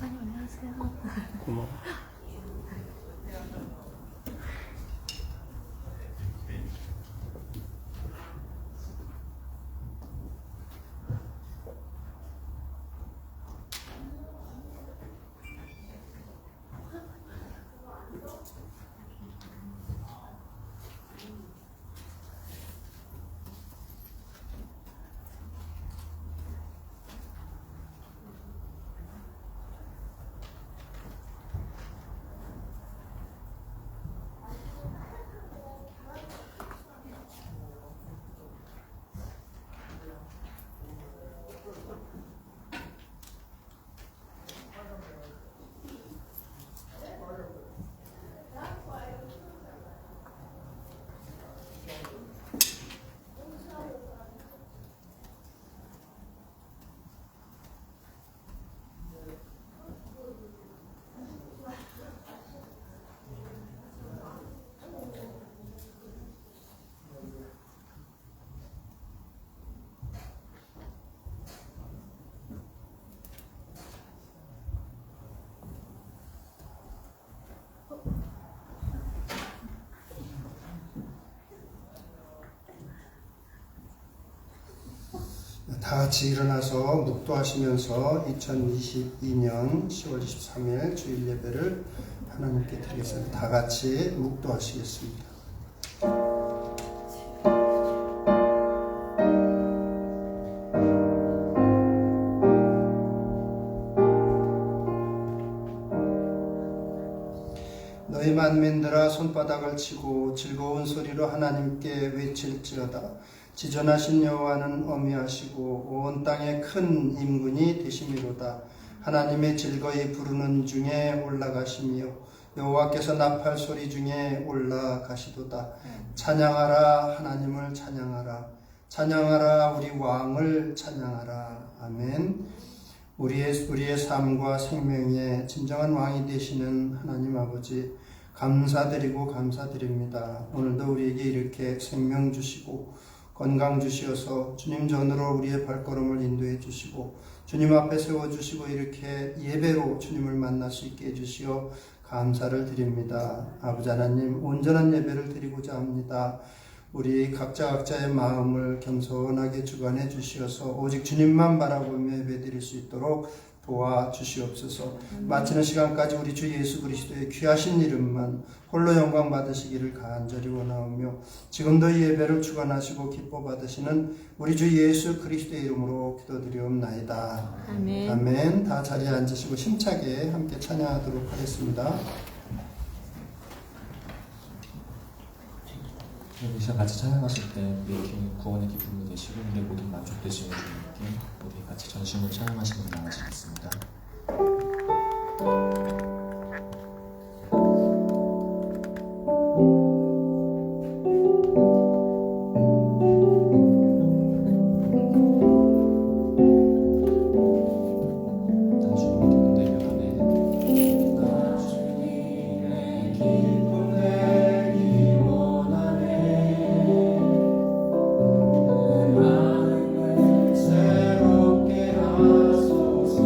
목사님 안녕하세요. 고마워. 다 같이 일어나서 묵도하시면서 2022년 10월 23일 주일 예배를 하나님께 드리겠습니다. 다 같이 묵도하시겠습니다. 너희 만민들아 손바닥을 치고 즐거운 소리로 하나님께 외칠지어다. 지존하신 여호와는 어미하시고 온 땅에 큰 임군이 되심이로다. 하나님의 즐거이 부르는 중에 올라가시며 여호와께서 나팔 소리 중에 올라가시도다. 찬양하라, 하나님을 찬양하라. 찬양하라, 우리 왕을 찬양하라. 아멘. 우리의 삶과 생명의 진정한 왕이 되시는 하나님 아버지, 감사드리고 감사드립니다. 오늘도 우리에게 이렇게 생명 주시고 건강 주시어서 주님 전으로 우리의 발걸음을 인도해 주시고 주님 앞에 세워주시고 이렇게 예배로 주님을 만날 수 있게 해주시어 감사를 드립니다. 아버지 하나님, 온전한 예배를 드리고자 합니다. 우리 각자의 마음을 겸손하게 주관해 주시어서 오직 주님만 바라보며 예배드릴 수 있도록 도와주시옵소서. 마치는 시간까지 우리 주 예수 그리스도의 귀하신 이름만 홀로 영광 받으시기를 간절히 원하오며 지금도 이 예배를 주관하시고 기뻐 받으시는 우리 주 예수 그리스도의 이름으로 기도드리옵나이다. 아멘. 아멘. 다 자리에 앉으시고 힘차게 함께 찬양하도록 하겠습니다. 이 시간 같이 찬양하실 때 우리에게 구원의 기쁨이 되시고 우리의 모든 만족되시는 주님께 우리 같이 전심으로 찬양하시는 나가시겠습니다. 새롭게 하소서.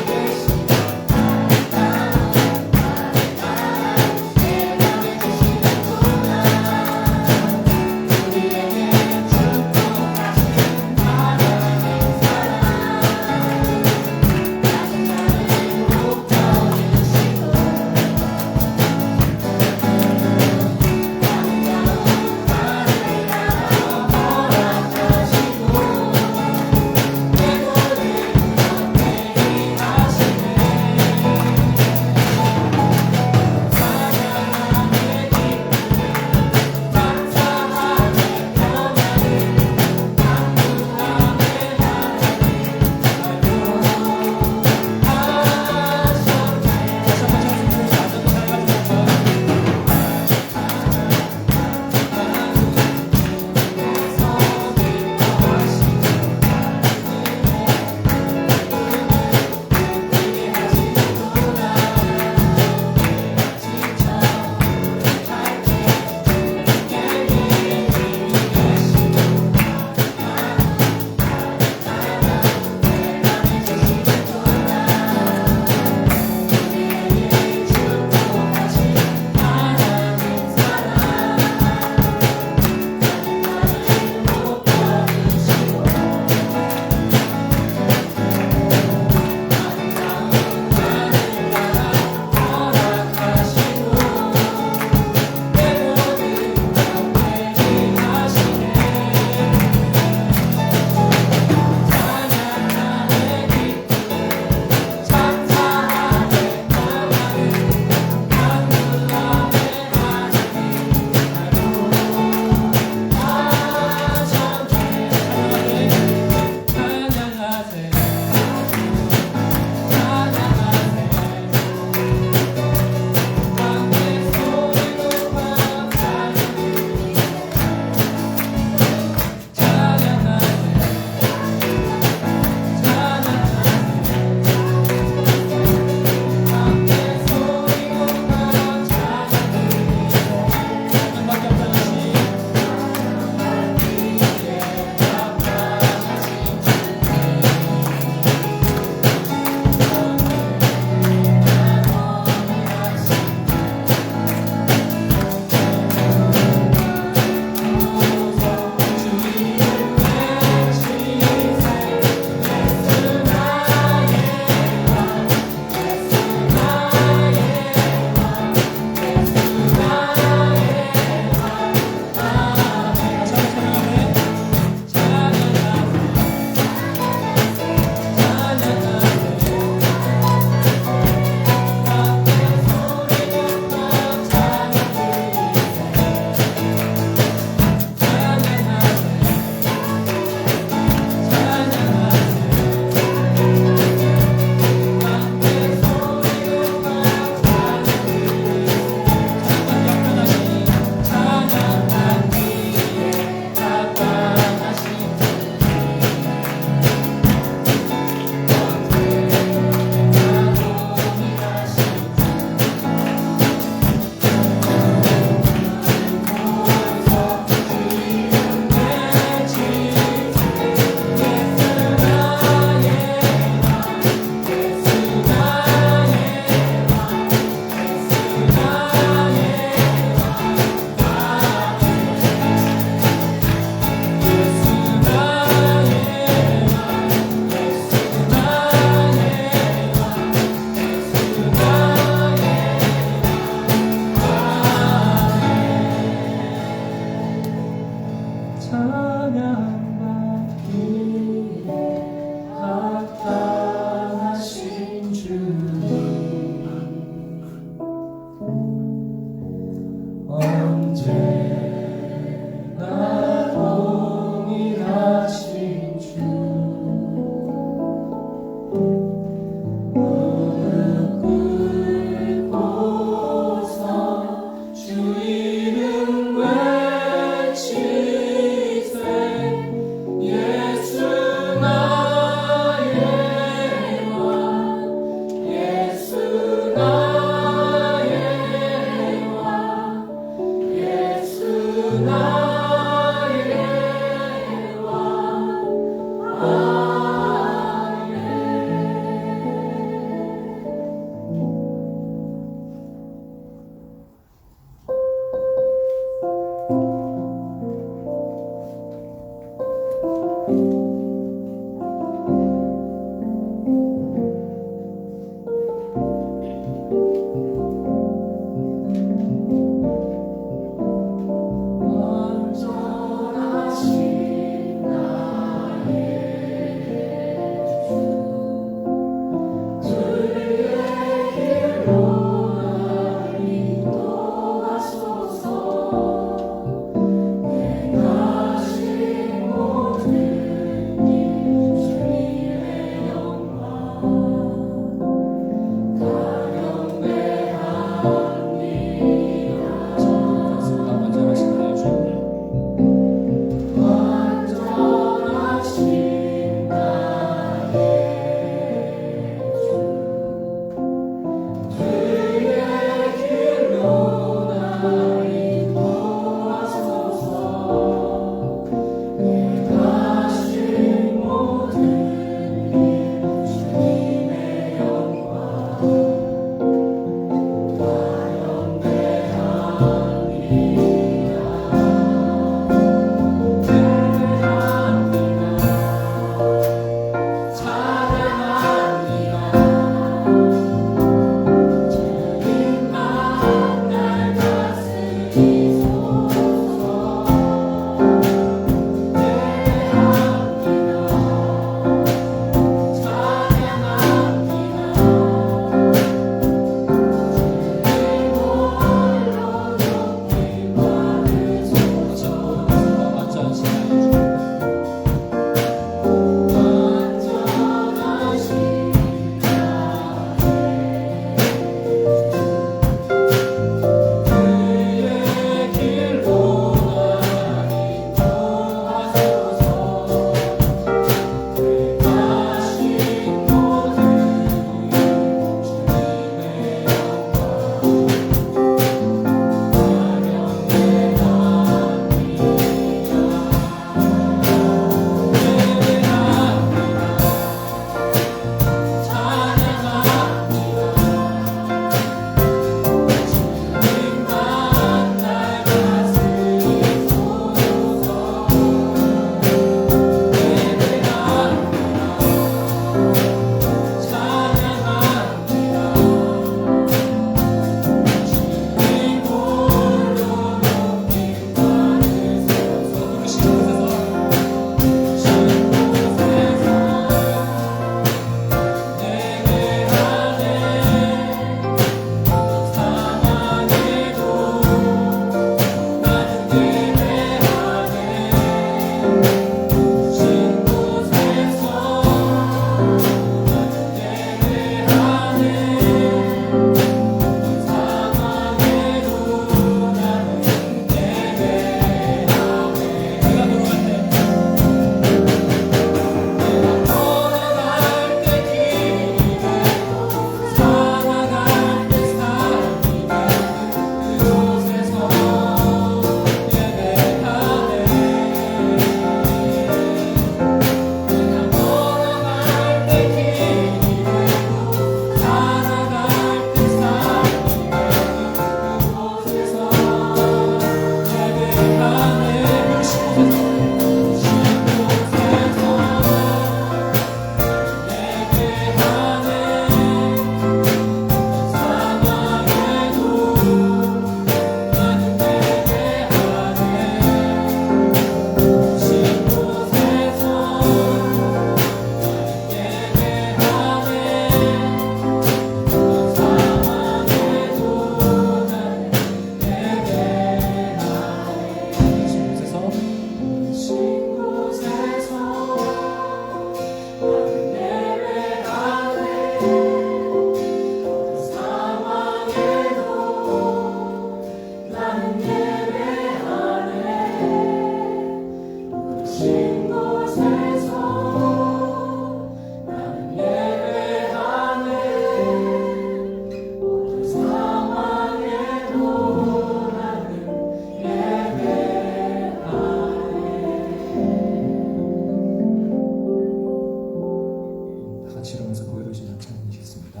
보여주시면 찬양하시겠습니다.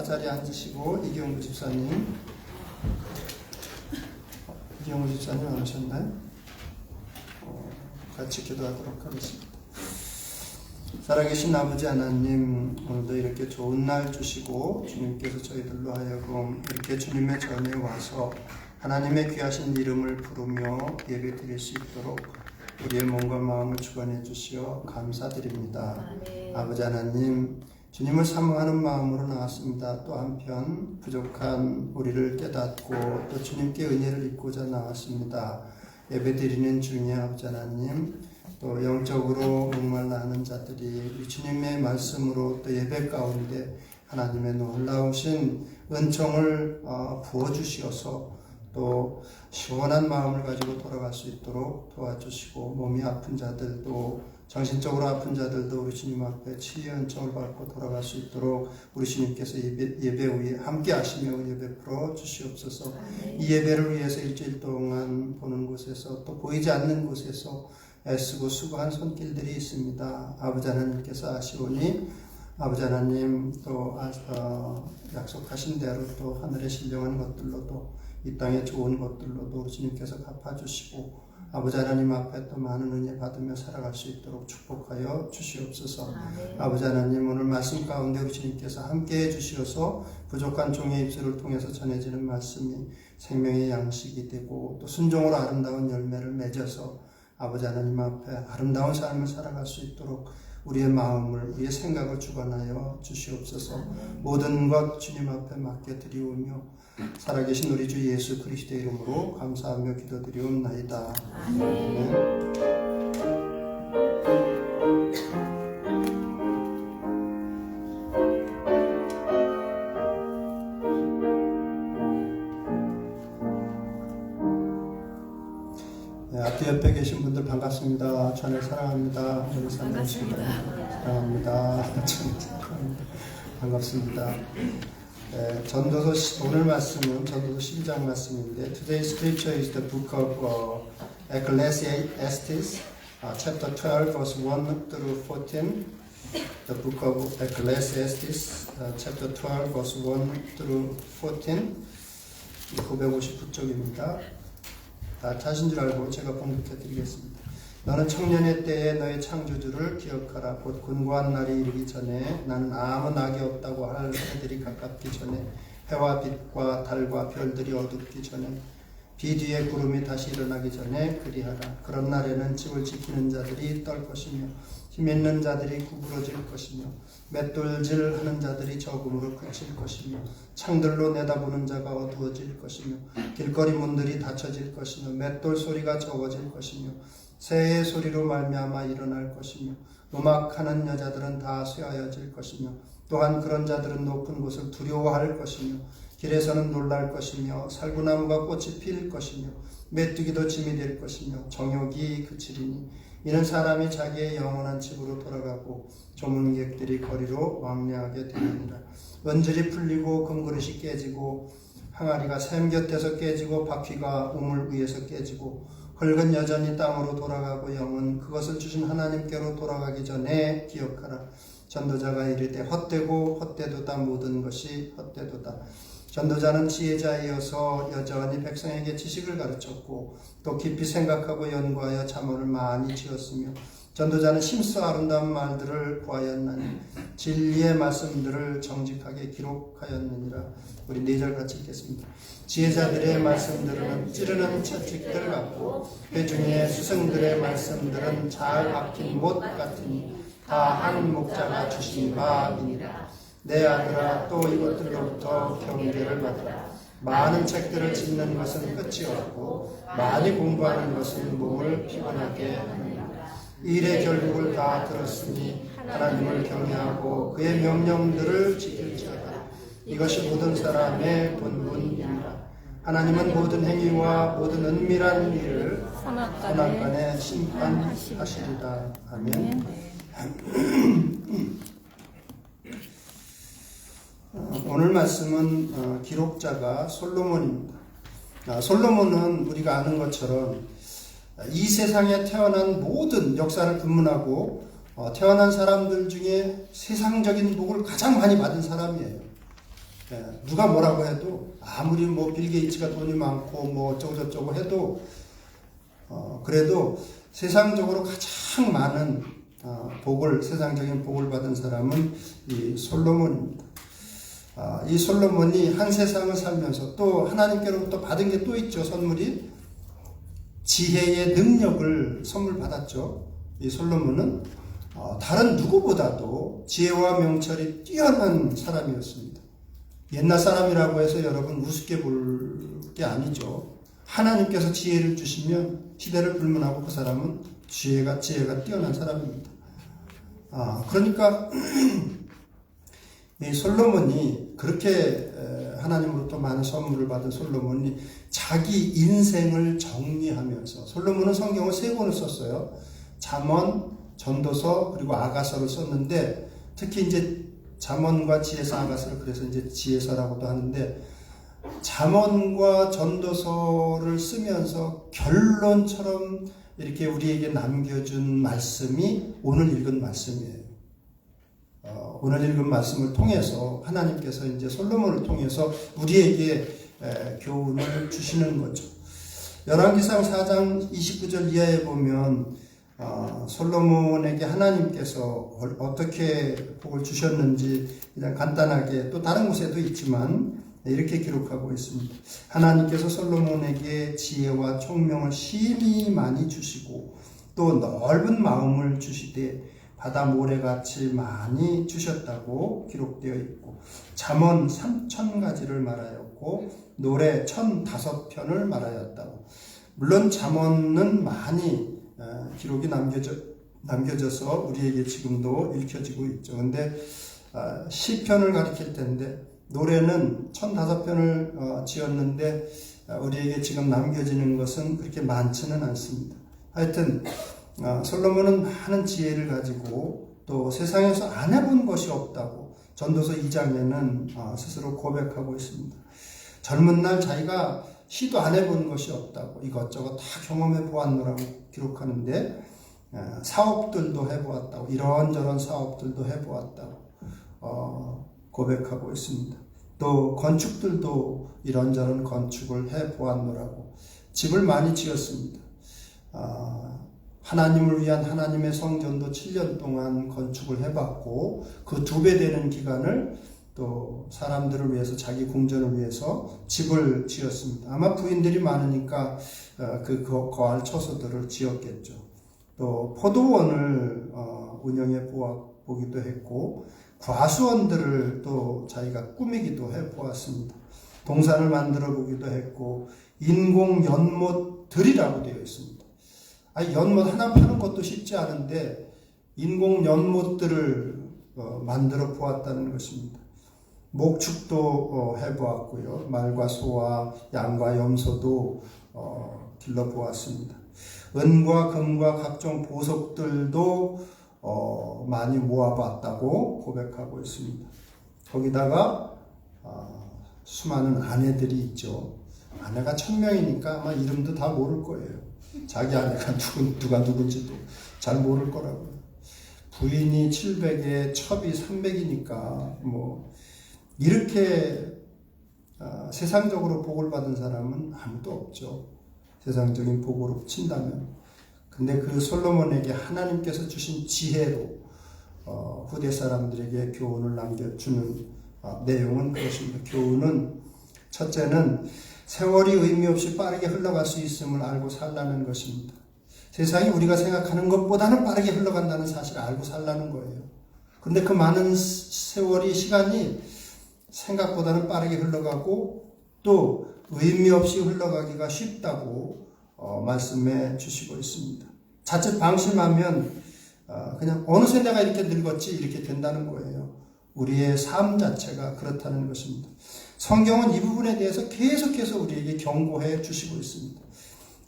자리에 앉으시고 이경우 집사님 안 오셨나요? 같이 기도하도록 하겠습니다. 살아계신 아버지 하나님, 오늘도 이렇게 좋은 날 주시고 주님께서 저희들로 하여금 이렇게 주님의 전에 와서 하나님의 귀하신 이름을 부르며 예배 드릴 수 있도록 우리의 몸과 마음을 주관해 주시어 감사드립니다. 아버지 하나님, 주님을 사모하는 마음으로 나왔습니다. 또 한편 부족한 우리를 깨닫고 또 주님께 은혜를 입고자 나왔습니다. 예배드리는 주님의 아버지 하나님, 또 영적으로 목말라 하는 자들이 우리 주님의 말씀으로 또 예배 가운데 하나님의 놀라우신 은총을 부어주시어서 또 시원한 마음을 가지고 돌아갈 수 있도록 도와주시고, 몸이 아픈 자들도 정신적으로 아픈 자들도 우리 주님 앞에 치유의 은총을 받고 돌아갈 수 있도록 우리 주님께서 예배 후에 함께 하시며 은혜 베풀어 주시옵소서. 이 예배를 위해서 일주일 동안 보는 곳에서 또 보이지 않는 곳에서 애쓰고 수고한 손길들이 있습니다. 아버지 하나님께서 아시오니 아버지 하나님 또 약속하신 대로 또 하늘의 신령한 것들로도 이 땅의 좋은 것들로도 주님께서 갚아주시고 아버지 하나님 앞에 또 많은 은혜 받으며 살아갈 수 있도록 축복하여 주시옵소서. 아버지 하나님, 오늘 말씀 가운데 우리 주님께서 함께해 주시어서 부족한 종의 입술을 통해서 전해지는 말씀이 생명의 양식이 되고 또 순종으로 아름다운 열매를 맺어서 아버지 하나님 앞에 아름다운 삶을 살아갈 수 있도록 우리의 마음을, 우리의 생각을 주관하여 주시옵소서. 모든 것 주님 앞에 맡겨드리오며 살아계신 우리 주 예수 그리스도의 이름으로 감사하며 기도드리옵나이다. 아멘. 앞뒤 옆에 계신 분들 반갑습니다. 전을 사랑합니다. 여기 사랑합니다. 반갑습니다. 전도서 오늘 말씀은 전도서 12장 말씀인데 Today's scripture is the book of Ecclesiastes, chapter 12, verse 1 through 14. The book of Ecclesiastes, chapter 12, verse 1 through 14. 959쪽입니다. 다 찾은 줄 알고 제가 봉독해 드리겠습니다. 너는 청년의 때에 너의 창조주를 기억하라. 곧 곤고한 날이 이르기 전에 나는 아무 낙이 없다고 할 해들이 가깝기 전에 해와 빛과 달과 별들이 어둡기 전에 비 뒤에 구름이 다시 일어나기 전에 그리하라. 그런 날에는 집을 지키는 자들이 떨 것이며 힘 있는 자들이 구부러질 것이며 맷돌질 하는 자들이 적음으로 그칠 것이며 창들로 내다보는 자가 어두워질 것이며 길거리 문들이 닫혀질 것이며 맷돌 소리가 적어질 것이며 새의 소리로 말미암아 일어날 것이며 음악하는 여자들은 다 쇠하여질 것이며 또한 그런 자들은 높은 곳을 두려워할 것이며 길에서는 놀랄 것이며 살구나무가 꽃이 필 것이며 메뚜기도 짐이 될 것이며 정욕이 그치리니 이는 사람이 자기의 영원한 집으로 돌아가고 조문객들이 거리로 왕래하게 되느니라. 은질이 풀리고 금그릇이 깨지고 항아리가 샘 곁에서 깨지고 바퀴가 우물 위에서 깨지고 흙은 여전히 땅으로 돌아가고 영은 그것을 주신 하나님께로 돌아가기 전에 기억하라. 전도자가 이르되 헛되고 헛되도다 모든 것이 헛되도다. 전도자는 지혜자이어서 여전히 백성에게 지식을 가르쳤고 또 깊이 생각하고 연구하여 잠언을 많이 지었으며 전도자는 심서 아름다운 말들을 보았나니 진리의 말씀들을 정직하게 기록하였느니라. 우리 4절 같이 읽겠습니다. 지혜자들의 말씀들은 찌르는 채찍들 같고 회중의 스승들의 말씀들은 잘 박힌 못 같으니 다 한 목자가 주신 바이니라. 내 아들아 또 이것들로부터 경계를 받으라. 많은 책들을 짓는 것은 끝이 없고 많이 공부하는 것은 몸을 피곤하게 하느니라. 일의 결국을 다 들었으니 하나님을 경외하고 그의 명령들을 지킬지어다. 이것이 모든 사람의 본분이니라. 하나님은 모든 행위와 모든 은밀한 일을 선악간에 심판하시리라. 아멘. 오늘 말씀은 기록자가 솔로몬입니다. 솔로몬은 우리가 아는 것처럼 이 세상에 태어난 모든 역사를 분문하고 태어난 사람들 중에 세상적인 복을 가장 많이 받은 사람이에요. 누가 뭐라고 해도 아무리 뭐 빌 게이츠가 돈이 많고 뭐 어쩌고저쩌고 해도 그래도 세상적으로 가장 많은 세상적인 복을 받은 사람은 이 솔로몬입니다. 이 솔로몬이 한 세상을 살면서 또 하나님께로부터 받은 게 또 있죠. 선물이 지혜의 능력을 선물 받았죠. 이 솔로몬은 다른 누구보다도 지혜와 명철이 뛰어난 사람이었습니다. 옛날 사람이라고 해서 여러분 우습게 볼 게 아니죠. 하나님께서 지혜를 주시면 시대를 불문하고 그 사람은 지혜가 뛰어난 사람입니다. 그러니까 이 솔로몬이 그렇게 하나님으로부터 많은 선물을 받은 솔로몬이 자기 인생을 정리하면서 솔로몬은 성경을 3권을 썼어요. 잠언, 전도서 그리고 아가서를 썼는데 특히 이제 잠언과 지혜서, 아가서를 그래서 이제 지혜서라고도 하는데 잠언과 전도서를 쓰면서 결론처럼 이렇게 우리에게 남겨준 말씀이 오늘 읽은 말씀이에요. 오늘 읽은 말씀을 통해서 하나님께서 이제 솔로몬을 통해서 우리에게 교훈을 주시는 거죠. 열왕기상 4장 29절 이하에 보면 솔로몬에게 하나님께서 어떻게 복을 주셨는지 그냥 간단하게 또 다른 곳에도 있지만 이렇게 기록하고 있습니다. 하나님께서 솔로몬에게 지혜와 총명을 심히 많이 주시고 또 넓은 마음을 주시되 바다 모래같이 많이 주셨다고 기록되어 있고 잠언 3,000가지를 말하였고 노래 1,005편을 말하였다고. 물론 잠언은 많이 기록이 남겨져서 우리에게 지금도 읽혀지고 있죠. 근데 시편을 가리킬 텐데 노래는 1,005편을 지었는데 우리에게 지금 남겨지는 것은 그렇게 많지는 않습니다. 하여튼 솔로몬은 많은 지혜를 가지고 또 세상에서 안 해본 것이 없다고 전도서 2장에는 스스로 고백하고 있습니다. 젊은 날 자기가 시도 안 해본 것이 없다고 이것저것 다 경험해 보았노라고 기록하는데 사업들도 해보았다고 이런저런 사업들도 해보았다고 고백하고 있습니다. 또 건축들도 이런저런 건축을 해보았노라고 집을 많이 지었습니다. 하나님을 위한 하나님의 성전도 7년 동안 건축을 해봤고 그 2배 되는 기간을 또 사람들을 위해서 자기 궁전을 위해서 집을 지었습니다. 아마 부인들이 많으니까 그 거할 처소들을 지었겠죠. 또 포도원을 운영해 보기도 했고 과수원들을 또 자기가 꾸미기도 해 보았습니다. 동산을 만들어 보기도 했고 인공 연못들이라고 되어 있습니다. 연못 하나 파는 것도 쉽지 않은데 인공 연못들을 만들어 보았다는 것입니다. 목축도 해보았고요. 말과 소와 양과 염소도 길러 보았습니다. 은과 금과 각종 보석들도 많이 모아봤다고 고백하고 있습니다. 거기다가 수많은 아내들이 있죠. 아내가 1,000명이니까 아마 이름도 다 모를 거예요. 자기 아내가 누가 누군지도 잘 모를 거라고요. 부인이 700에 첩이 300이니까 뭐 이렇게 세상적으로 복을 받은 사람은 아무도 없죠. 세상적인 복으로 친다면. 근데 그 솔로몬에게 하나님께서 주신 지혜로 후대 사람들에게 교훈을 남겨주는 내용은 그것입니다. 교훈은 첫째는 세월이 의미 없이 빠르게 흘러갈 수 있음을 알고 살라는 것입니다. 세상이 우리가 생각하는 것보다는 빠르게 흘러간다는 사실을 알고 살라는 거예요. 그런데 그 많은 세월이 시간이 생각보다는 빠르게 흘러가고 또 의미 없이 흘러가기가 쉽다고 말씀해 주시고 있습니다. 자칫 방심하면 그냥 어느새 내가 이렇게 늙었지 이렇게 된다는 거예요. 우리의 삶 자체가 그렇다는 것입니다. 성경은 이 부분에 대해서 계속해서 우리에게 경고해 주시고 있습니다.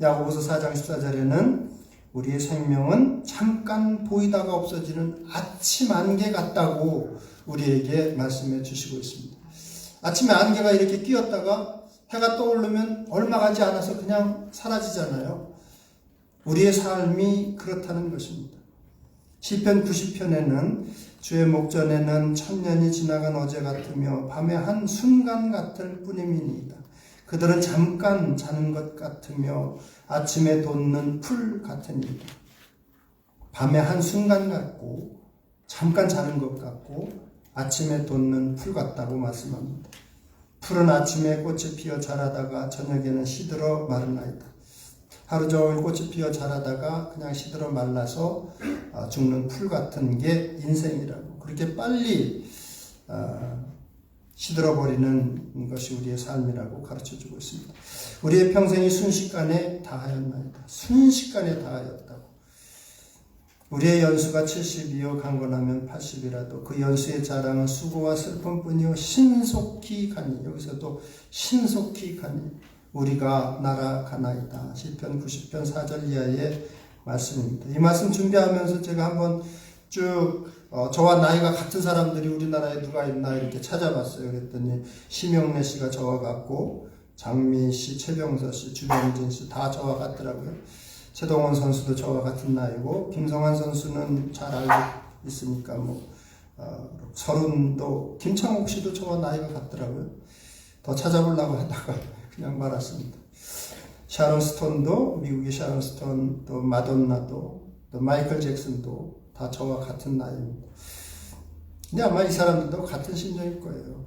야고보서 4장 14절에는 우리의 생명은 잠깐 보이다가 없어지는 아침 안개 같다고 우리에게 말씀해 주시고 있습니다. 아침에 안개가 이렇게 끼었다가 해가 떠오르면 얼마 가지 않아서 그냥 사라지잖아요. 우리의 삶이 그렇다는 것입니다. 시편 90편에는 주의 목전에는 천년이 지나간 어제 같으며 밤의 한 순간 같을 뿐임이니이다. 그들은 잠깐 자는 것 같으며 아침에 돋는 풀 같으니이다. 밤의 한 순간 같고 잠깐 자는 것 같고 아침에 돋는 풀 같다고 말씀합니다. 풀은 아침에 꽃이 피어 자라다가 저녁에는 시들어 마르나이다. 하루 종일 꽃이 피어 자라다가 그냥 시들어 말라서 죽는 풀 같은 게 인생이라고. 그렇게 빨리 시들어버리는 것이 우리의 삶이라고 가르쳐주고 있습니다. 우리의 평생이 순식간에 다하였나이다. 순식간에 다하였다고. 우리의 연수가 70이요 강건하면 80이라도 그 연수의 자랑은 수고와 슬픔뿐이요 신속히 가니. 여기서도 신속히 가니 우리가 날아가나이다. 시편 90편 4절 이하의 말씀입니다. 이 말씀 준비하면서 제가 한번 쭉 저와 나이가 같은 사람들이 우리나라에 누가 있나 이렇게 찾아봤어요. 그랬더니 심영래 씨가 저와 같고 장민 씨, 최병서 씨, 주병진 씨 다 저와 같더라고요. 최동원 선수도 저와 같은 나이고 김성환 선수는 잘 알고 있으니까 서른도 김창욱 씨도 저와 나이가 같더라고요. 더 찾아보려고 하다가 그냥 말았습니다. 샤론 스톤도 미국의 샤론 스톤 또 마돈나도 또 마이클 잭슨도 다 저와 같은 나이입니다. 근데 아마 이 사람들도 같은 심정일 거예요.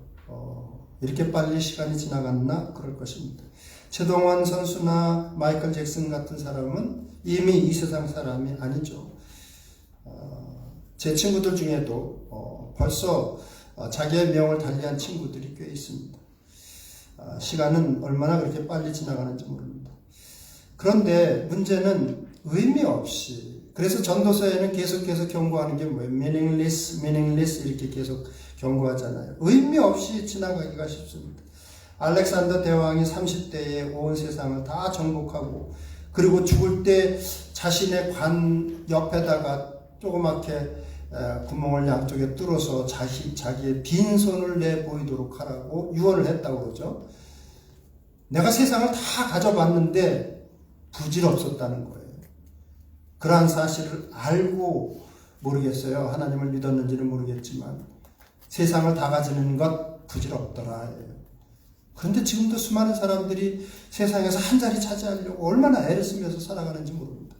이렇게 빨리 시간이 지나갔나 그럴 것입니다. 최동원 선수나 마이클 잭슨 같은 사람은 이미 이 세상 사람이 아니죠. 제 친구들 중에도 벌써 자기의 명을 달리한 친구들이 꽤 있습니다. 시간은 얼마나 그렇게 빨리 지나가는지 모릅니다. 그런데 문제는 의미 없이, 그래서 전도서에는 계속해서 경고하는 게 뭐예요? meaningless 이렇게 계속 경고하잖아요. 의미 없이 지나가기가 쉽습니다. 알렉산더 대왕이 30대에 온 세상을 다 정복하고 그리고 죽을 때 자신의 관 옆에다가 조그맣게 구멍을 양쪽에 뚫어서 자기의 빈손을 내보이도록 하라고 유언을 했다고 그러죠. 내가 세상을 다 가져봤는데 부질없었다는 거예요. 그러한 사실을 알고 모르겠어요. 하나님을 믿었는지는 모르겠지만 세상을 다 가지는 것 부질없더라. 그런데 지금도 수많은 사람들이 세상에서 한 자리 차지하려고 얼마나 애를 쓰면서 살아가는지 모릅니다.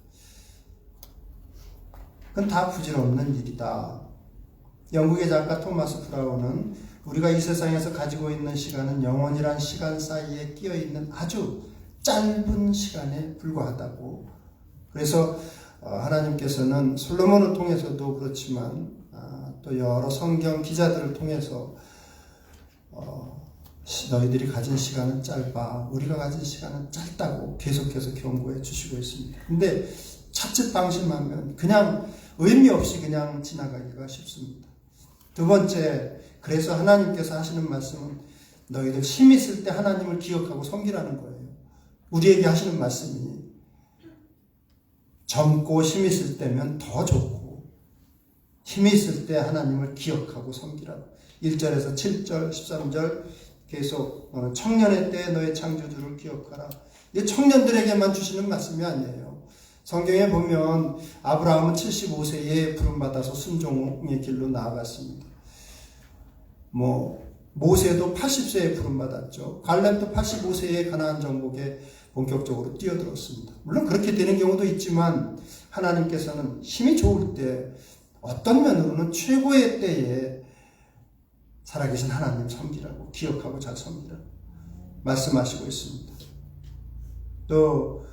그건 다 부질없는 일이다. 영국의 작가 토마스 프라우는 우리가 이 세상에서 가지고 있는 시간은 영원이란 시간 사이에 끼어있는 아주 짧은 시간에 불과하다고. 그래서 하나님께서는 솔로몬을 통해서도 그렇지만 또 여러 성경 기자들을 통해서 너희들이 가진 시간은 짧아, 우리가 가진 시간은 짧다고 계속해서 경고해 주시고 있습니다. 근데 자칫 방심하면 그냥 의미 없이 그냥 지나가기가 쉽습니다. 두 번째, 그래서 하나님께서 하시는 말씀은 너희들 힘 있을 때 하나님을 기억하고 섬기라는 거예요. 우리에게 하시는 말씀이 젊고 힘 있을 때면 더 좋고 힘이 있을 때 하나님을 기억하고 섬기라고. 1절에서 7절, 13절 계속 청년의 때에 너의 창조주를 기억하라. 이게 청년들에게만 주시는 말씀이 아니에요. 성경에 보면 아브라함은 75세에 부름받아서 순종의 길로 나아갔습니다. 모세도 80세에 부름받았죠. 갈렙도 85세에 가나안 정복에 본격적으로 뛰어들었습니다. 물론 그렇게 되는 경우도 있지만 하나님께서는 힘이 좋을 때 어떤 면으로는 최고의 때에 살아계신 하나님 섬기라고, 기억하고 잘 섬기라고 말씀하시고 있습니다. 또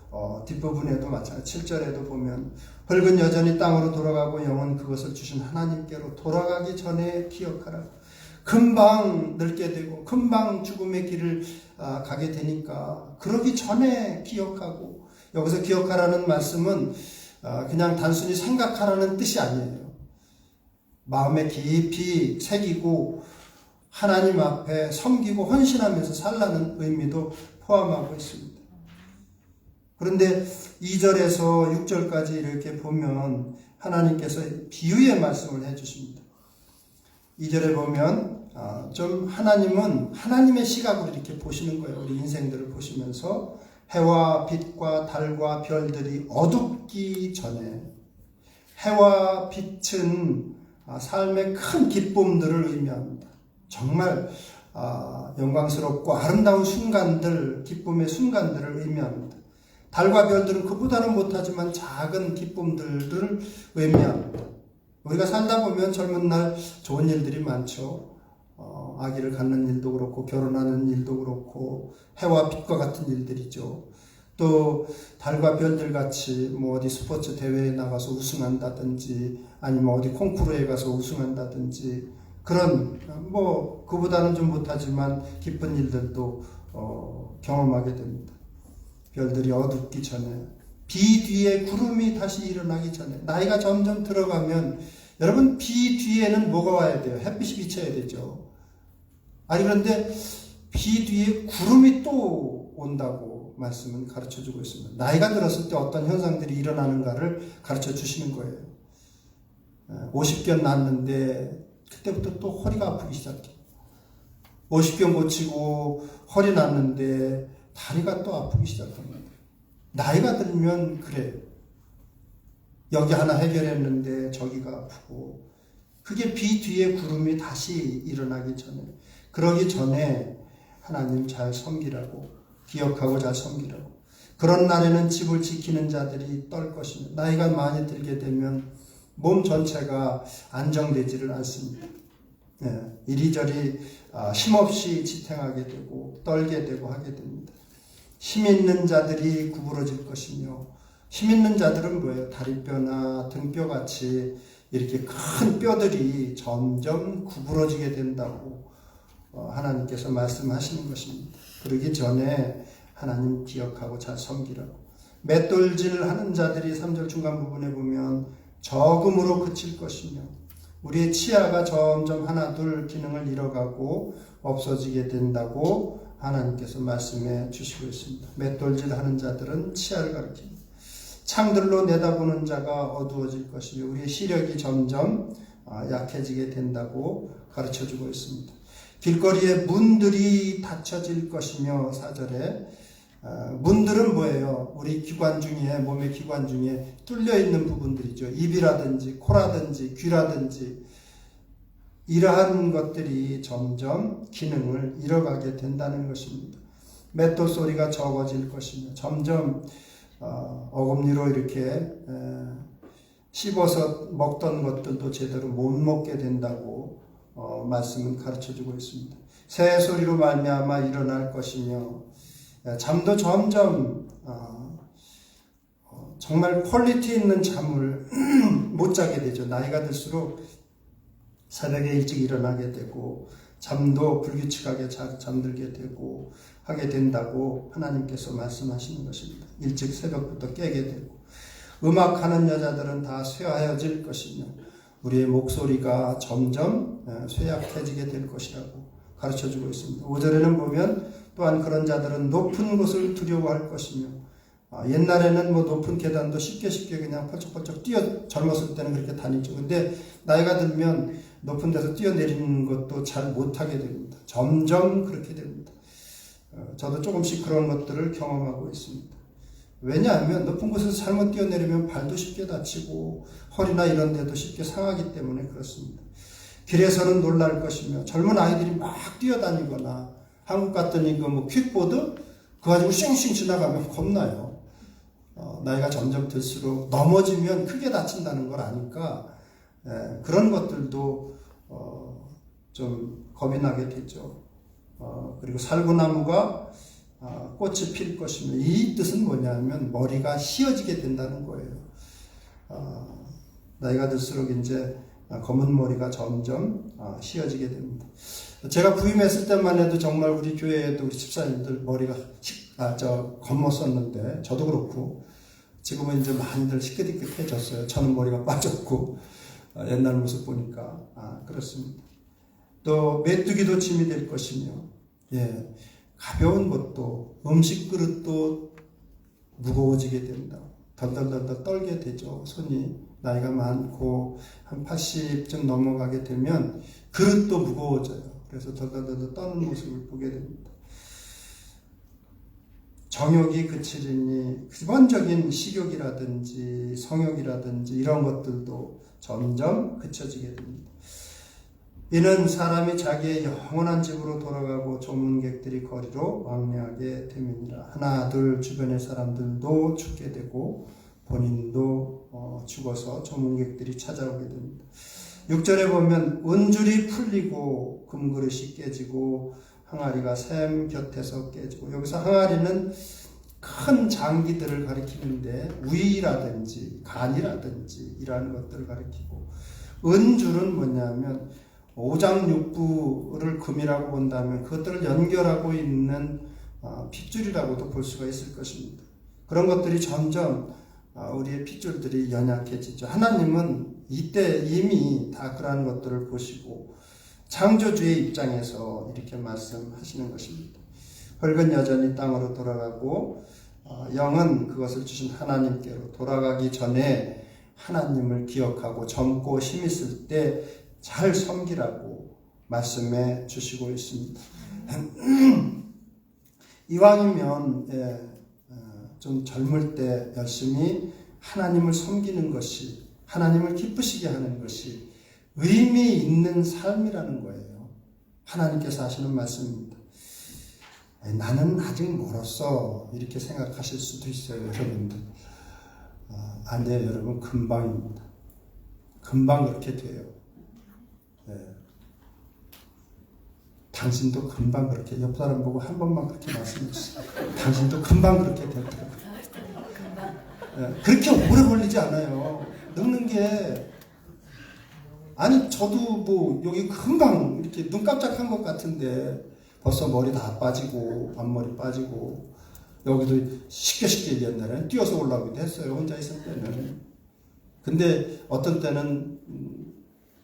뒷부분에도 마찬가지 7절에도 보면 흙은 여전히 땅으로 돌아가고 영은 그것을 주신 하나님께로 돌아가기 전에 기억하라. 금방 늙게 되고 금방 죽음의 길을 가게 되니까 그러기 전에 기억하고, 여기서 기억하라는 말씀은 그냥 단순히 생각하라는 뜻이 아니에요. 마음에 깊이 새기고 하나님 앞에 섬기고 헌신하면서 살라는 의미도 포함하고 있습니다. 그런데 2절에서 6절까지 이렇게 보면 하나님께서 비유의 말씀을 해주십니다. 2절에 보면 좀 하나님은 하나님의 시각으로 이렇게 보시는 거예요. 우리 인생들을 보시면서 해와 빛과 달과 별들이 어둡기 전에, 해와 빛은 삶의 큰 기쁨들을 의미합니다. 정말 영광스럽고 아름다운 순간들, 기쁨의 순간들을 의미합니다. 달과 별들은 그보다는 못하지만 작은 기쁨들을 의미합니다. 우리가 살다 보면 젊은 날 좋은 일들이 많죠. 아기를 갖는 일도 그렇고 결혼하는 일도 그렇고 해와 빛과 같은 일들이죠. 또 달과 별들 같이 어디 스포츠 대회에 나가서 우승한다든지 아니면 어디 콩쿠르에 가서 우승한다든지 그런 그보다는 좀 못하지만 기쁜 일들도 경험하게 됩니다. 별들이 어둡기 전에, 비 뒤에 구름이 다시 일어나기 전에, 나이가 점점 들어가면 여러분 비 뒤에는 뭐가 와야 돼요? 햇빛이 비쳐야 되죠. 그런데 비 뒤에 구름이 또 온다고 말씀은 가르쳐주고 있습니다. 나이가 들었을 때 어떤 현상들이 일어나는가를 가르쳐 주시는 거예요. 50견 났는데 그때부터 또 허리가 아프기 시작해요. 50견 고치고 허리 났는데 다리가 또 아프기 시작합니다. 나이가 들면 그래요. 여기 하나 해결했는데 저기가 아프고, 그게 비 뒤에 구름이 다시 일어나기 전에, 그러기 전에 하나님 잘 섬기라고, 기억하고 잘 섬기라고. 그런 날에는 집을 지키는 자들이 떨 것이며, 나이가 많이 들게 되면 몸 전체가 안정되지를 않습니다. 이리저리 힘없이 지탱하게 되고 떨게 되고 하게 됩니다. 힘 있는 자들이 구부러질 것이며, 힘 있는 자들은 뭐예요? 다리뼈나 등뼈 같이 이렇게 큰 뼈들이 점점 구부러지게 된다고 하나님께서 말씀하시는 것입니다. 그러기 전에 하나님 기억하고 잘 섬기라고. 맷돌질 하는 자들이 3절 중간 부분에 보면 적음으로 그칠 것이며, 우리의 치아가 점점 하나 둘 기능을 잃어가고 없어지게 된다고 하나님께서 말씀해 주시고 있습니다. 맷돌질 하는 자들은 치아를 가리킵니다. 창들로 내다보는 자가 어두워질 것이며 우리의 시력이 점점 약해지게 된다고 가르쳐주고 있습니다. 길거리에 문들이 닫혀질 것이며 4절에 문들은 뭐예요? 우리 기관 중에, 몸의 기관 중에 뚫려 있는 부분들이죠. 입이라든지 코라든지 귀라든지 이러한 것들이 점점 기능을 잃어가게 된다는 것입니다. 맷돌 소리가 적어질 것이며 점점 어금니로 이렇게 씹어서 먹던 것들도 제대로 못 먹게 된다고 말씀은 가르쳐주고 있습니다. 새 소리로 말미암아 일어날 것이며 잠도 점점 정말 퀄리티 있는 잠을 못 자게 되죠. 나이가 들수록 새벽에 일찍 일어나게 되고 잠도 불규칙하게 잠들게 되고 하게 된다고 하나님께서 말씀하시는 것입니다. 일찍 새벽부터 깨게 되고, 음악하는 여자들은 다 쇠하여질 것이며 우리의 목소리가 점점 쇠약해지게 될 것이라고 가르쳐주고 있습니다. 5절에는 보면 또한 그런 자들은 높은 곳을 두려워할 것이며, 옛날에는 높은 계단도 쉽게 그냥 펄쩍펄쩍 젊었을 때는 그렇게 다니죠. 근데 나이가 들면 높은 데서 뛰어내리는 것도 잘 못하게 됩니다. 점점 그렇게 됩니다. 저도 조금씩 그런 것들을 경험하고 있습니다. 왜냐하면 높은 곳에서 잘못 뛰어내리면 발도 쉽게 다치고 허리나 이런 데도 쉽게 상하기 때문에 그렇습니다. 길에서는 놀랄 것이며 젊은 아이들이 막 뛰어다니거나 한국 같더니 그 뭐 퀵보드 그거 가지고 슝슝 지나가면 겁나요. 나이가 점점 들수록 넘어지면 크게 다친다는 걸 아니까 그런 것들도 좀 겁이 나게 되죠. 그리고 살구나무가 꽃이 필 것이며 이 뜻은 뭐냐면 머리가 휘어지게 된다는 거예요. 나이가 들수록 이제 검은 머리가 점점 휘어지게 됩니다. 제가 부임했을 때만 해도 정말 우리 교회에도 우리 집사님들 머리가 검었었는데 저도 그렇고 지금은 이제 많이들 시끗시끗해졌어요. 저는 머리가 빠졌고 옛날 모습 보니까 그렇습니다. 또 메뚜기도 짐이 될 것이며 가벼운 것도 음식 그릇도 무거워지게 된다. 덜덜덜덜 떨게 되죠. 손이 나이가 많고 한 80쯤 넘어가게 되면 그릇도 무거워져요. 그래서 덜덜덜덜 떠는 모습을 보게 됩니다. 정욕이 그치리니 기본적인 식욕이라든지 성욕이라든지 이런 것들도 점점 그쳐지게 됩니다. 이는 사람이 자기의 영원한 집으로 돌아가고 조문객들이 거리로 왕래하게 됨이니라. 하나 둘 주변의 사람들도 죽게 되고 본인도 죽어서 조문객들이 찾아오게 됩니다. 6절에 보면 은줄이 풀리고 금그릇이 깨지고 항아리가 샘 곁에서 깨지고, 여기서 항아리는 큰 장기들을 가리키는데 위라든지 간이라든지 이러한 것들을 가리키고, 은줄은 뭐냐면 오장육부를 금이라고 본다면 그것들을 연결하고 있는 핏줄이라고도 볼 수가 있을 것입니다. 그런 것들이 점점 우리의 핏줄들이 연약해지죠. 하나님은 이때 이미 다 그러한 것들을 보시고 창조주의 입장에서 이렇게 말씀하시는 것입니다. 흙은 여전히 땅으로 돌아가고 영은 그것을 주신 하나님께로 돌아가기 전에 하나님을 기억하고 젊고 힘있을 때 잘 섬기라고 말씀해 주시고 있습니다. 이왕이면 좀 젊을 때 열심히 하나님을 섬기는 것이, 하나님을 기쁘시게 하는 것이 의미 있는 삶이라는 거예요. 하나님께서 하시는 말씀입니다. 나는 아직 멀었어 이렇게 생각하실 수도 있어요, 여러분들. 아니에요, 여러분. 금방입니다. 금방 그렇게 돼요. 당신도 금방 그렇게, 옆 사람 보고 한 번만 그렇게 말씀해 주세요. 당신도 금방 그렇게 되더라고요. 그렇게 오래 걸리지 않아요. 늙는 게. 아니, 저도 뭐 여기 금방 이렇게 눈 깜짝한 것 같은데 벌써 머리 다 빠지고 앞머리 빠지고, 여기도 쉽게 옛날에는 뛰어서 올라오기도 했어요, 혼자 있을 때는. 근데 어떤 때는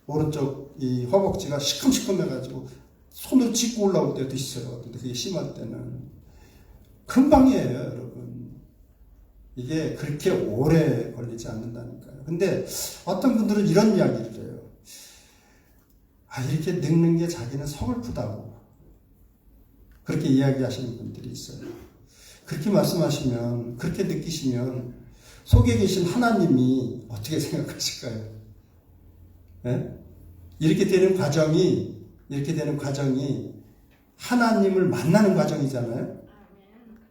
오른쪽 이 허벅지가 시큼시큼해가지고 손으로 짚고 올라올 때도 있어요. 근데 그게 심할 때는. 금방이에요, 여러분. 이게 그렇게 오래 걸리지 않는다니까요. 근데 어떤 분들은 이런 이야기를 해요. 이렇게 늙는 게 자기는 서글프다고. 그렇게 이야기하시는 분들이 있어요. 그렇게 말씀하시면, 그렇게 느끼시면 속에 계신 하나님이 어떻게 생각하실까요? 네? 이렇게 되는 과정이 하나님을 만나는 과정이잖아요.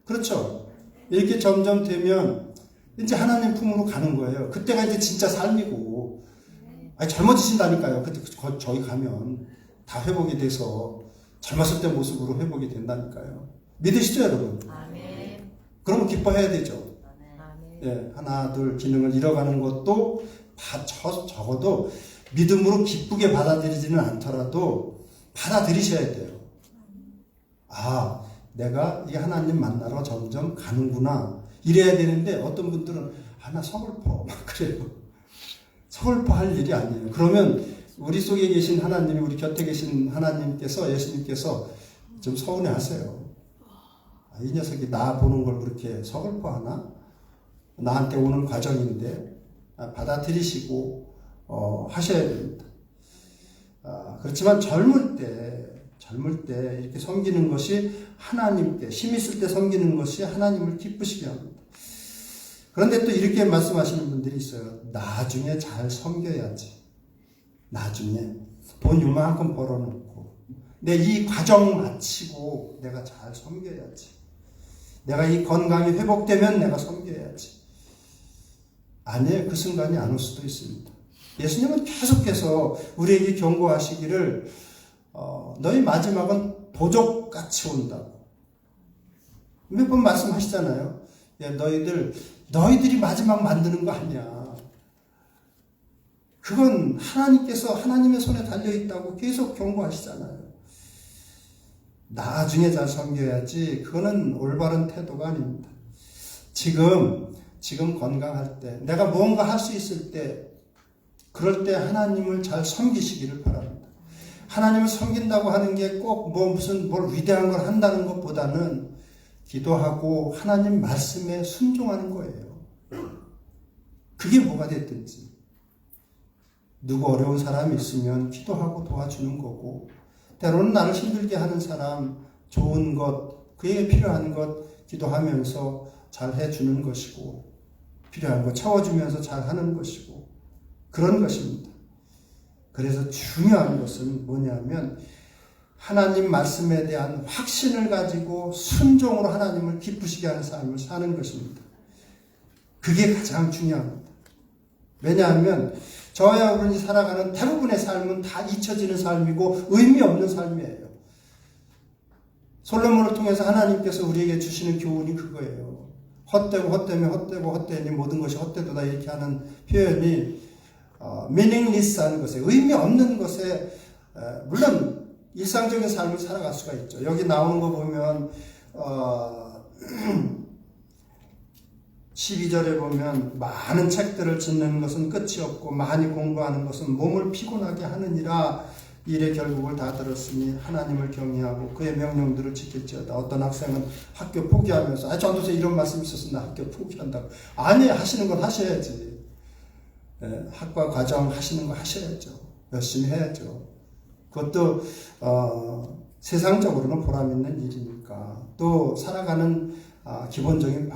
그렇죠? 이렇게 점점 되면 이제 하나님 품으로 가는 거예요. 그때가 이제 진짜 삶이고, 젊어지신다니까요. 그때 저기 가면 다 회복이 돼서 젊었을 때 모습으로 회복이 된다니까요. 믿으시죠, 여러분? 아멘. 그러면 기뻐해야 되죠. 아멘. 하나, 둘 기능을 잃어가는 것도 적어도 믿음으로 기쁘게 받아들이지는 않더라도 받아들이셔야 돼요. 내가 이 하나님 만나러 점점 가는구나. 이래야 되는데 어떤 분들은 나 서글퍼 막 그래요. 서글퍼 할 일이 아니에요. 그러면 우리 속에 계신 하나님이, 우리 곁에 계신 하나님께서, 예수님께서 좀 서운해 하세요. 이 녀석이 나 보는 걸 그렇게 서글퍼 하나? 나한테 오는 과정인데 받아들이시고 하셔야 됩니다. 그렇지만 젊을 때 이렇게 섬기는 것이 하나님께, 힘 있을 때 섬기는 것이 하나님을 기쁘시게 합니다. 그런데 또 이렇게 말씀하시는 분들이 있어요. 나중에 잘 섬겨야지. 나중에 돈 요만큼 벌어놓고 내 이 과정 마치고 내가 잘 섬겨야지. 내가 이 건강이 회복되면 내가 섬겨야지. 아니에요. 그 순간이 안 올 수도 있습니다. 예수님은 계속해서 우리에게 경고하시기를 너희 마지막은 도적같이 온다고. 몇 번 말씀하시잖아요. 야, 너희들이 마지막 만드는 거 아니야. 그건 하나님께서 하나님의 손에 달려있다고 계속 경고하시잖아요. 나중에 잘 섬겨야지. 그거는 올바른 태도가 아닙니다. 지금 건강할 때, 내가 무언가 할 수 있을 때, 그럴 때 하나님을 잘 섬기시기를 바랍니다. 하나님을 섬긴다고 하는 게 꼭 뭘 위대한 걸 한다는 것보다는 기도하고 하나님 말씀에 순종하는 거예요. 그게 뭐가 됐든지. 누구 어려운 사람이 있으면 기도하고 도와주는 거고, 때로는 나를 힘들게 하는 사람, 좋은 것, 그에게 필요한 것 기도하면서 잘 해주는 것이고, 필요한 거 채워주면서 잘 하는 것이고, 그런 것입니다. 그래서 중요한 것은 뭐냐면 하나님 말씀에 대한 확신을 가지고 순종으로 하나님을 기쁘시게 하는 삶을 사는 것입니다. 그게 가장 중요합니다. 왜냐하면 저와 여러분이 살아가는 대부분의 삶은 다 잊혀지는 삶이고 의미 없는 삶이에요. 솔로몬을 통해서 하나님께서 우리에게 주시는 교훈이 그거예요. 헛되니 모든 것이 헛되도다 이렇게 하는 표현이 meaningless한 것에, 의미 없는 것에, 물론 일상적인 삶을 살아갈 수가 있죠. 여기 나오는 거 보면 12절에 보면 많은 책들을 짓는 것은 끝이 없고 많이 공부하는 것은 몸을 피곤하게 하느니라. 일의 결국을 다 들었으니 하나님을 경외하고 그의 명령들을 지킬지어다. 어떤 학생은 학교 포기하면서 전도서에 이런 말씀이 있어서 나 학교 포기한다고. 아니, 하시는 건 하셔야지. 학과 과정 하시는 거 하셔야죠. 열심히 해야죠. 그것도 세상적으로는 보람 있는 일이니까, 또 살아가는 기본적인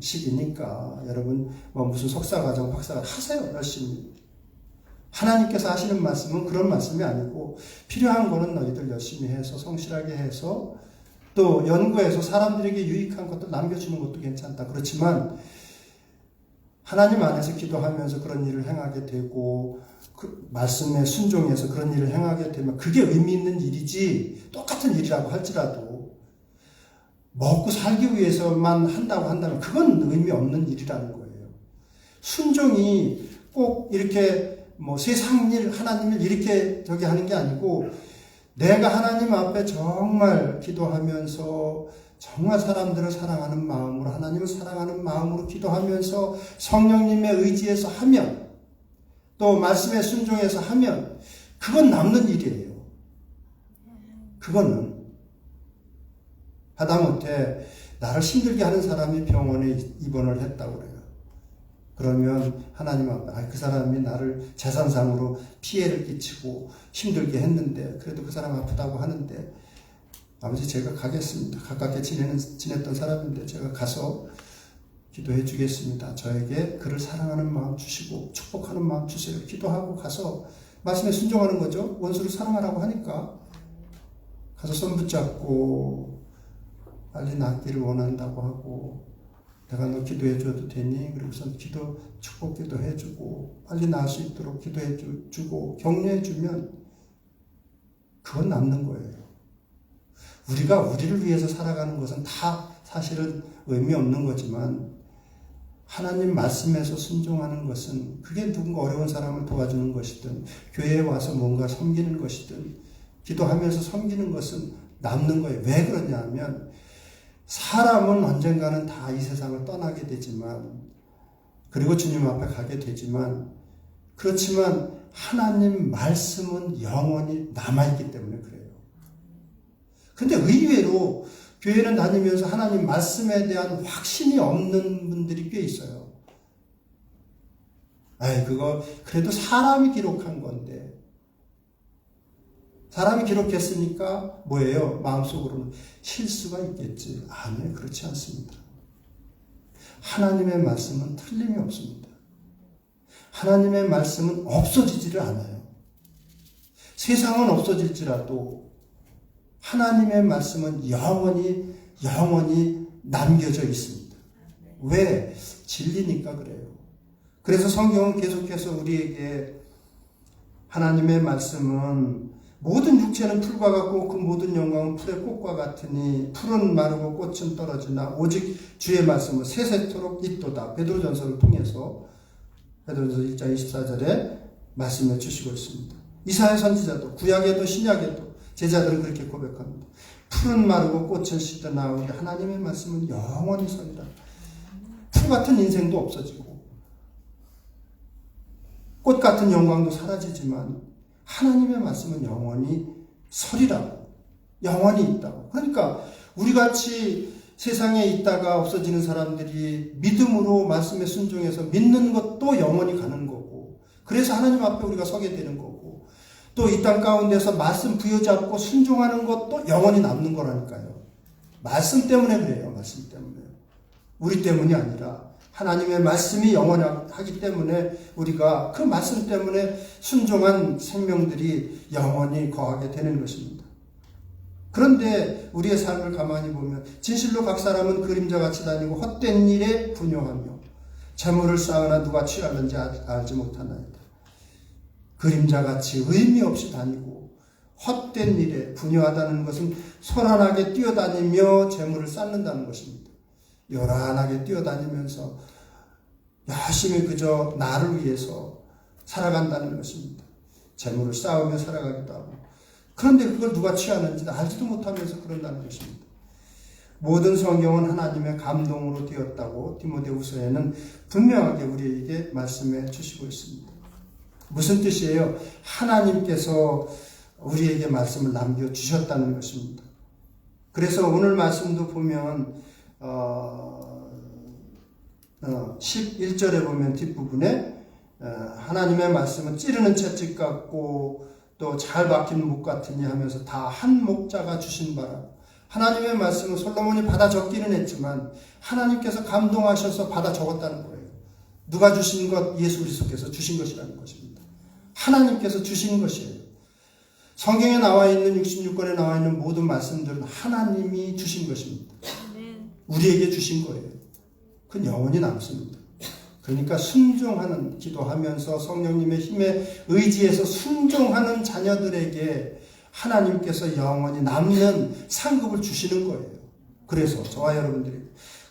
방식이니까 여러분 무슨 석사 과정, 박사 과정 하세요. 열심히. 하나님께서 하시는 말씀은 그런 말씀이 아니고 필요한 거는 너희들 열심히 해서 성실하게 해서 또 연구해서 사람들에게 유익한 것도 남겨주는 것도 괜찮다. 그렇지만 하나님 안에서 기도하면서 그런 일을 행하게 되고 그 말씀에 순종해서 그런 일을 행하게 되면 그게 의미 있는 일이지, 똑같은 일이라고 할지라도 먹고 살기 위해서만 한다고 한다면 그건 의미 없는 일이라는 거예요. 순종이 꼭 이렇게 세상 일, 하나님 일 이렇게 하는 게 아니고 내가 하나님 앞에 정말 기도하면서 정말 사람들을 사랑하는 마음으로, 하나님을 사랑하는 마음으로 기도하면서 성령님의 의지에서 하면, 또 말씀에 순종해서 하면 그건 남는 일이에요. 그거는 하다못해 나를 힘들게 하는 사람이 병원에 입원을 했다고 그래요. 그러면 하나님 앞에 그 사람이 나를 재산상으로 피해를 끼치고 힘들게 했는데 그래도 그 사람 아프다고 하는데 아버지 제가 가겠습니다. 가깝게 지냈던 사람인데 제가 가서 기도해 주겠습니다. 저에게 그를 사랑하는 마음 주시고 축복하는 마음 주세요. 기도하고 가서 말씀에 순종하는 거죠. 원수를 사랑하라고 하니까 가서 손 붙잡고 빨리 낫기를 원한다고 하고 내가 너 기도해 줘도 되니? 그러고서 축복 기도해 주고 빨리 나을 수 있도록 기도해 주고 격려해 주면 그건 남는 거예요. 우리가 우리를 위해서 살아가는 것은 다 사실은 의미 없는 거지만 하나님 말씀에서 순종하는 것은 그게 누군가 어려운 사람을 도와주는 것이든 교회에 와서 뭔가 섬기는 것이든 기도하면서 섬기는 것은 남는 거예요. 왜 그러냐 하면 사람은 언젠가는 다 이 세상을 떠나게 되지만 그리고 주님 앞에 가게 되지만 그렇지만 하나님 말씀은 영원히 남아있기 때문에 그래요. 근데 의외로 교회는 다니면서 하나님 말씀에 대한 확신이 없는 분들이 꽤 있어요. 그거 그래도 사람이 기록한 건데 사람이 기록했으니까 뭐예요? 마음속으로는 실수가 있겠지. 아니요, 그렇지 않습니다. 하나님의 말씀은 틀림이 없습니다. 하나님의 말씀은 없어지지를 않아요. 세상은 없어질지라도 하나님의 말씀은 영원히 남겨져 있습니다. 왜? 진리니까 그래요. 그래서 성경은 계속해서 우리에게 하나님의 말씀은 모든 육체는 풀과 같고 그 모든 영광은 풀의 꽃과 같으니 풀은 마르고 꽃은 떨어지나 오직 주의 말씀은 세세토록 있도다. 베드로전서를 통해서 베드로전서 1장 24절에 말씀해 주시고 있습니다. 이사야 선지자도 구약에도 신약에도 제자들은 그렇게 고백합니다. 풀은 마르고 꽃은 시드나 우리 하나님의 말씀은 영원히 서리라. 풀 같은 인생도 없어지고 꽃 같은 영광도 사라지지만 하나님의 말씀은 영원히 서리라고, 영원히 있다고. 그러니까 우리같이 세상에 있다가 없어지는 사람들이 믿음으로 말씀에 순종해서 믿는 것도 영원히 가는 거고, 그래서 하나님 앞에 우리가 서게 되는 거고, 또 이 땅 가운데서 말씀 부여잡고 순종하는 것도 영원히 남는 거라니까요. 말씀 때문에 그래요. 말씀 때문에. 우리 때문이 아니라 하나님의 말씀이 영원하기 때문에 우리가 그 말씀 때문에 순종한 생명들이 영원히 거하게 되는 것입니다. 그런데 우리의 삶을 가만히 보면 진실로 각 사람은 그림자같이 다니고 헛된 일에 분용하며 재물을 쌓으나 누가 취하는지 알지 못하나이다. 그림자같이 의미 없이 다니고 헛된 일에 분용하다는 것은 손안하게 뛰어다니며 재물을 쌓는다는 것입니다. 요란하게 뛰어다니면서 열심히 그저 나를 위해서 살아간다는 것입니다. 재물을 쌓으며 살아가기도 하고, 그런데 그걸 누가 취하는지 알지도 못하면서 그런다는 것입니다. 모든 성경은 하나님의 감동으로 되었다고 디모데후서에는 분명하게 우리에게 말씀해 주시고 있습니다. 무슨 뜻이에요? 하나님께서 우리에게 말씀을 남겨주셨다는 것입니다. 그래서 오늘 말씀도 보면 11절에 보면 뒷부분에 하나님의 말씀은 찌르는 채찍 같고 또 잘 박힌 목 같으니 하면서 다 한 목자가 주신 바라. 하나님의 말씀은 솔로몬이 받아 적기는 했지만 하나님께서 감동하셔서 받아 적었다는 거예요. 누가 주신 것? 예수 그리스도께서 주신 것이라는 것입니다. 하나님께서 주신 것이에요. 성경에 나와 있는 66권에 나와 있는 모든 말씀들은 하나님이 주신 것입니다. 우리에게 주신 거예요. 그건 영원히 남습니다. 그러니까 순종하는, 기도하면서 성령님의 힘에 의지해서 순종하는 자녀들에게 하나님께서 영원히 남는 상급을 주시는 거예요. 그래서 저와 여러분들이,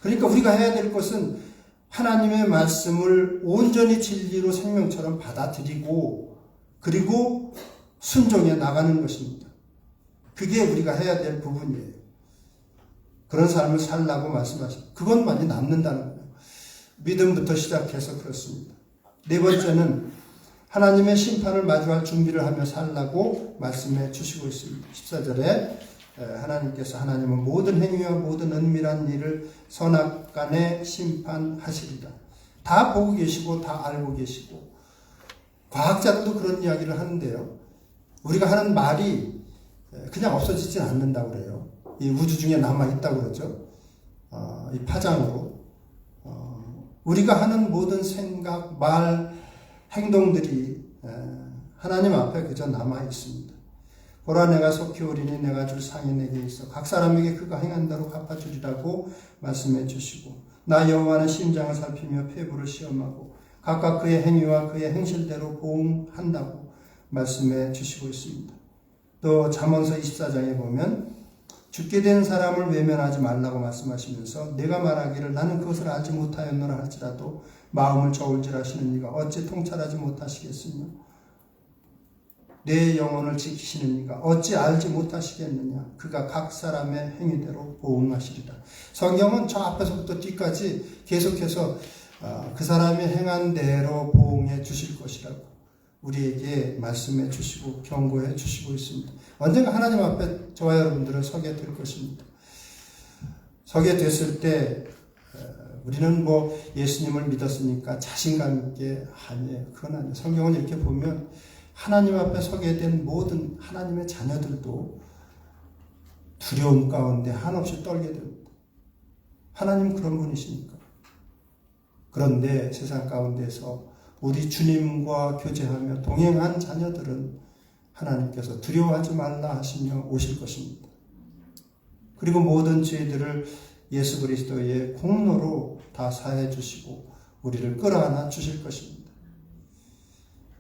그러니까 우리가 해야 될 것은 하나님의 말씀을 온전히 진리로 생명처럼 받아들이고 그리고 순종해 나가는 것입니다. 그게 우리가 해야 될 부분이에요. 그런 삶을 살라고 말씀하십니다. 그것만이 남는다는 거예요. 믿음부터 시작해서 그렇습니다. 네 번째는 하나님의 심판을 마주할 준비를 하며 살라고 말씀해 주시고 있습니다. 14절에 하나님께서 하나님은 모든 행위와 모든 은밀한 일을 선악간에 심판하시리라. 다 보고 계시고 다 알고 계시고, 과학자들도 그런 이야기를 하는데요. 우리가 하는 말이 그냥 없어지진 않는다고 그래요. 이 우주 중에 남아있다고 그러죠. 이 파장으로. 우리가 하는 모든 생각, 말, 행동들이 하나님 앞에 그저 남아있습니다. 보라 내가 속히 오리니 내가 줄 상이 내게 있어 각 사람에게 그가 행한 대로 갚아주리라고 말씀해 주시고, 나 여호와는 심장을 살피며 폐부를 시험하고 각각 그의 행위와 그의 행실대로 보응한다고 말씀해 주시고 있습니다. 또 잠언서 24장에 보면 죽게 된 사람을 외면하지 말라고 말씀하시면서 내가 말하기를 나는 그것을 알지 못하였노라 할지라도 마음을 저울질하시는 이가 어찌 통찰하지 못하시겠으며 내 영혼을 지키시는 이가 어찌 알지 못하시겠느냐. 그가 각 사람의 행위대로 보응하시리라. 성경은 저 앞에서부터 뒤까지 계속해서 그 사람이 행한 대로 보응해 주실 것이라고 우리에게 말씀해 주시고 경고해 주시고 있습니다. 언젠가 하나님 앞에 저와 여러분들은 서게 될 것입니다. 서게 됐을 때 우리는 뭐 예수님을 믿었으니까 자신감 있게, 아니에요. 그건 아니에요. 성경을 이렇게 보면 하나님 앞에 서게 된 모든 하나님의 자녀들도 두려움 가운데 한없이 떨게 됩니다. 하나님 그런 분이시니까. 그런데 세상 가운데서 우리 주님과 교제하며 동행한 자녀들은 하나님께서 두려워하지 말라 하시며 오실 것입니다. 그리고 모든 죄들을 예수 그리스도의 공로로 다 사해 주시고 우리를 끌어안아 주실 것입니다.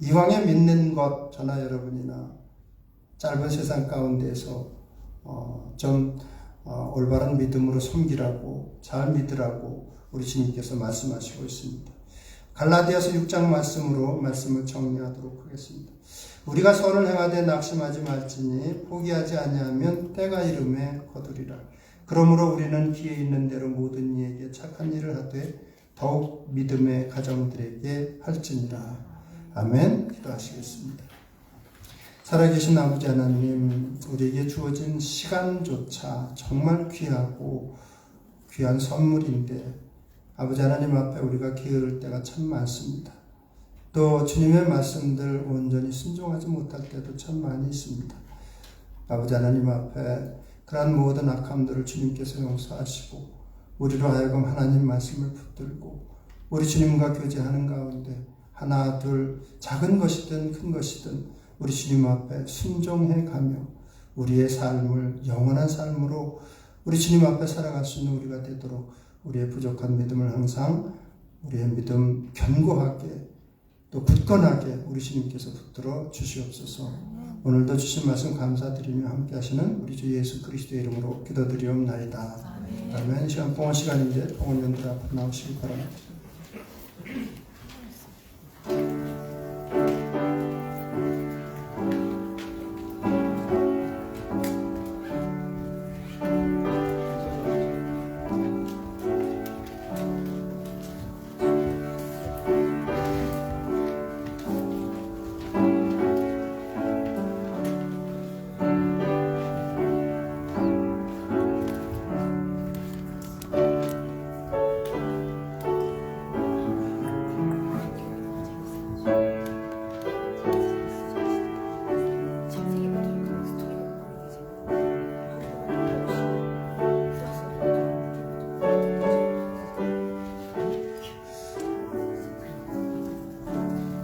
이왕에 믿는 것 저나 여러분이나 짧은 세상 가운데서 올바른 믿음으로 섬기라고 잘 믿으라고 우리 주님께서 말씀하시고 있습니다. 갈라디아서 6장 말씀으로 말씀을 정리하도록 하겠습니다. 우리가 선을 행하되 낙심하지 말지니 포기하지 아니하면 때가 이름에 거두리라. 그러므로 우리는 기회 있는 대로 모든 이에게 착한 일을 하되 더욱 믿음의 가정들에게 할지니라. 아멘. 기도하시겠습니다. 살아계신 아버지 하나님, 우리에게 주어진 시간조차 정말 귀하고 귀한 선물인데 아버지 하나님 앞에 우리가 게으를 때가 참 많습니다. 또 주님의 말씀들 온전히 순종하지 못할 때도 참 많이 있습니다. 아버지 하나님 앞에 그러한 모든 악함들을 주님께서 용서하시고 우리로 하여금 하나님 말씀을 붙들고 우리 주님과 교제하는 가운데 하나 둘 작은 것이든 큰 것이든 우리 주님 앞에 순종해 가며 우리의 삶을 영원한 삶으로 우리 주님 앞에 살아갈 수 있는 우리가 되도록 우리의 부족한 믿음을 항상 우리의 믿음 견고하게 또 굳건하게 우리 주님께서 붙들어 주시옵소서. 오늘도 주신 말씀 감사드리며 함께 하시는 우리 주 예수 그리스도의 이름으로 기도드리옵나이다. 아멘. 시간 봉헌 시간인데 봉헌연들 앞으로 나오시기 바랍니다.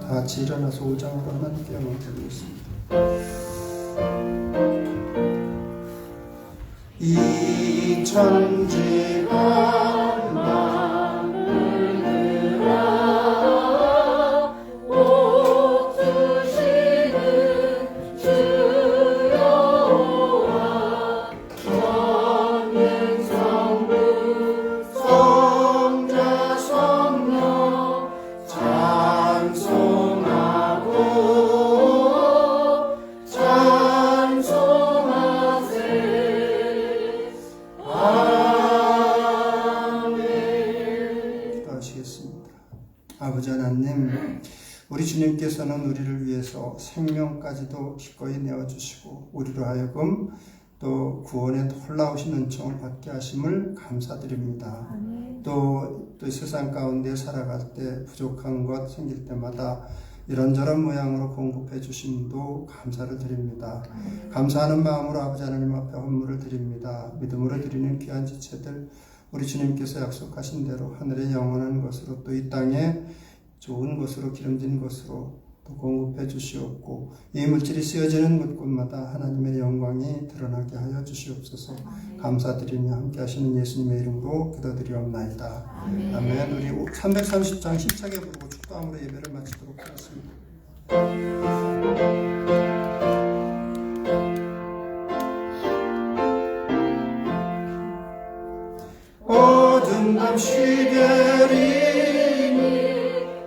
다 같이 일어나서 5장으로 하나님께 영광 드리겠습니다. 이 천지가 아버지 하나님, 우리 주님께서는 우리를 위해서 생명까지도 기꺼이 내어주시고 우리로 하여금 또 구원의 놀라우신 은총을 받게 하심을 감사드립니다. 또 세상 가운데 살아갈 때 부족한 것 생길 때마다 이런저런 모양으로 공급해 주심도 감사를 드립니다. 감사하는 마음으로 아버지 하나님 앞에 헌물을 드립니다. 믿음으로 드리는 귀한 지체들 우리 주님께서 약속하신 대로 하늘의 영원한 것으로 또 이 땅에 좋은 것으로 기름진 것으로 또 공급해 주시옵고 이 물질이 쓰여지는 곳곳마다 하나님의 영광이 드러나게 하여 주시옵소서. 감사드리며 함께 하시는 예수님의 이름으로 기도드리옵나이다. 아멘. 우리 330장 힘차게 부르고 축도함으로 예배를 마치도록 하겠습니다. 모든 밤 쉬게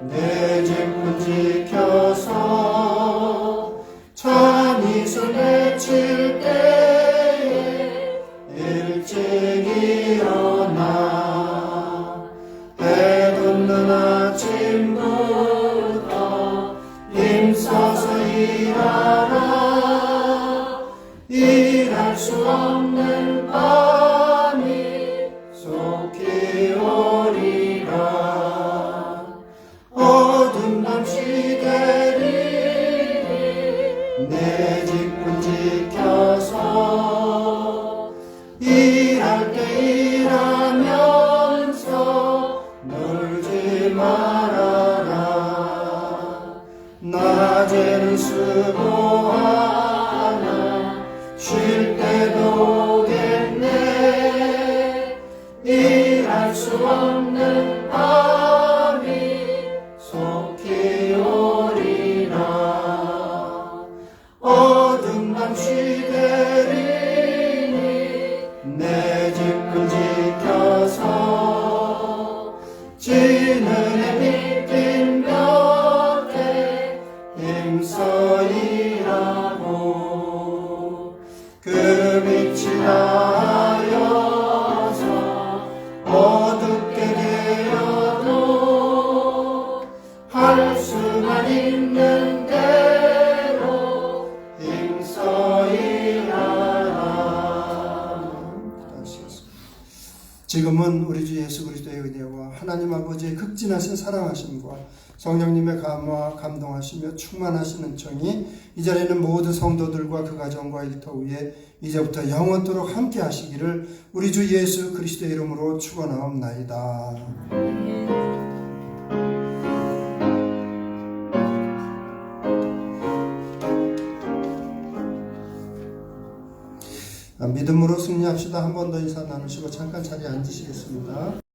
내 집을 지켜서 찬이슬 외칠 때에 일찍 일어나 해 돋는 아침부터 힘써서 일하라. 일할 수 없는 밤이 속히 오리라. 어두운 밤 시대리 내 집을 지켜서 일할 때 일하면서 놀지 마. 쉴 때도 오겠네. 일할 수 없는 밤이 속히 오리라. 어두운 밤 쉬되리니 내 집을 지켜서 지는 빛 곁에 힘써 일하고 그 빛이 나여서 어둡게 되어도 할 수만 있는 대로 힘써 일하라. 지금은 우리 주 예수 그리스도의 은혜와 하나님 아버지의 극진하신 사랑하심과 성령님의 감화 감동하시며 충만하시는 청이 이 자리에는 모든 성도들과 그 가정과 일터 위에 이제부터 영원토록 함께 하시기를 우리 주 예수 그리스도의 이름으로 축원하옵나이다. 믿음으로 승리합시다. 한 번 더 인사 나누시고 잠깐 자리에 앉으시겠습니다.